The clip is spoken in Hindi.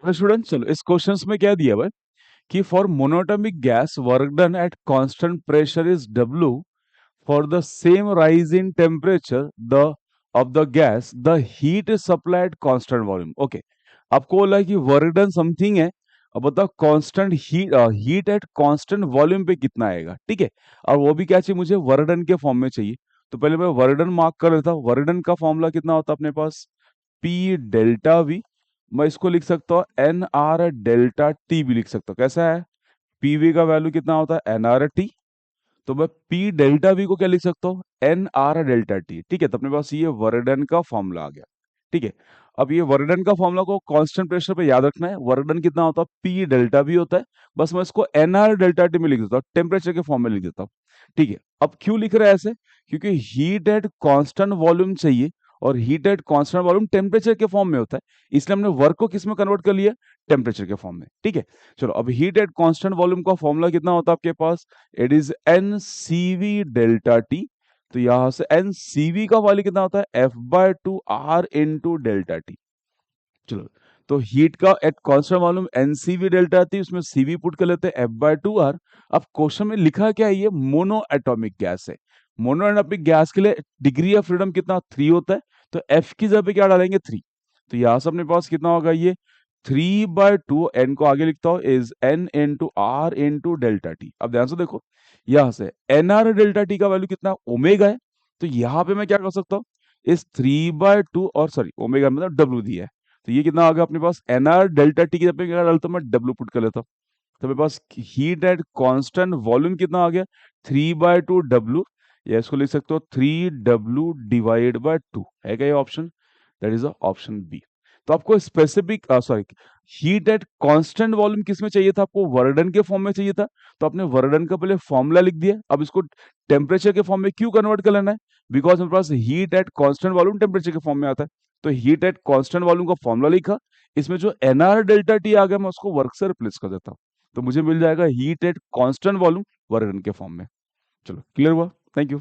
स्टूडेंट चलो इस क्वेश्चंस में क्या दिया हुआ है कि for monoatomic gas work done at constant pressure is W for the same rise in temperature the of the gas the heat is supplied constant volume. Okay, आपको बोला है कि वर्क डन समथिंग है, अब बताओ constant heat at constant volume पे कितना आएगा। ठीक है, और वो भी क्या चाहिए मुझे, वर्क डन के फॉर्म में चाहिए। तो पहले मैं वर्क डन मार्क कर लेता हूँ। वर्क डन का फॉर्मूला कितना होता है अपने पास, पी डेल्टा वी। मैं इसको लिख सकता हूँ एन आर डेल्टा टी भी लिख सकता हूँ। कैसा है, पीवी का वैल्यू कितना होता है एन आर टी, तो मैं पी डेल्टा वी को क्या लिख सकता हूँ, एन आर डेल्टा टी। ठीक है, तो अपने पास ये वर्कडन का फॉर्मूला आ गया। ठीक है, अब ये वर्कडन का फॉर्मूला को कांस्टेंट प्रेशर पे याद रखना है। वर्कडन कितना होता है, पी डेल्टा वी होता है। बस मैं इसको एन आर डेल्टा टी में लिख देता हूँ, टेम्परेचर के फॉर्म में लिख देता हूँ। ठीक है, अब क्यों लिख रहा है ऐसे, क्योंकि हीट एट कांस्टेंट वॉल्यूम चाहिए, और heat at constant volume temperature के फॉर्म में होता है, इसलिए हमने वर्क को किस में कन्वर्ट कर लिया, टेम्परेचर के फॉर्म में। ठीक है, चलो अब हीट एट कांस्टेंट वॉल्यूम का फॉर्मूला कितना होता है आपके पास, it is N C V delta T. तो यहां से एन सी वी का वैल्यू कितना होता है, F by two R into delta T. चलो, तो हीट का at constant volume NCV delta थी, उसमें सीवी पुट कर लेते हैं एफ बाय टू आर। अब क्वेश्चन में लिखा क्या है, ये मोनो एटॉमिक गैस है। मोनो एटॉमिक गैस के लिए डिग्री ऑफ फ्रीडम कितना, 3 होता है। तो एफ की जगह पे क्या डालेंगे, 3। तो यहां से अपने पास कितना होगा, ये 3/2, एन को आगे लिखता हूं, is n into r into delta t. अब ध्यान से देखो, यहां से एन आर डेल्टा टी का वैल्यू कितना, ओमेगा है। तो यहां पे मैं क्या कर सकता हूँ, इस 3/2, और सॉरी ओमेगा मतलब डब्ल्यू दिया है, तो ये कितना आ गया अपने पास, एन आर डेल्टा टी की जगह पे क्या डालता हूं, मैं डब्ल्यू पुट कर लेता हूँ। तो मेरे पास हीट एट कांस्टेंट वॉल्यूम कितना आ गया, 3/2 डब्ल्यू, या इसको लिख सकते हो 3W डिवाइड बाय 2 है क्या ये option, that is option b. तो आपको specific sorry heat at constant volume किस में चाहिए था, आपको वर्डन के फॉर्म में चाहिए था। तो आपने वर्डन का पहले फॉर्मूला लिख दिया, अब इसको टेम्परेचर के फॉर्म में क्यों कन्वर्ट कर लेना है, बिकॉज मेरे पास heat at constant volume temperature के फॉर्म में आता है। तो हीट एट कांस्टेंट वॉल्यूम का फॉर्मूला लिखा, इसमें जो एन आर डेल्टा टी आ गया मैं उसको वर्क से रिप्लेस कर देता हूँ, तो मुझे मिल जाएगा हीट एट कांस्टेंट वॉल्यूम वर्डन के फॉर्म में। चलो क्लियर हुआ, थैंक यू।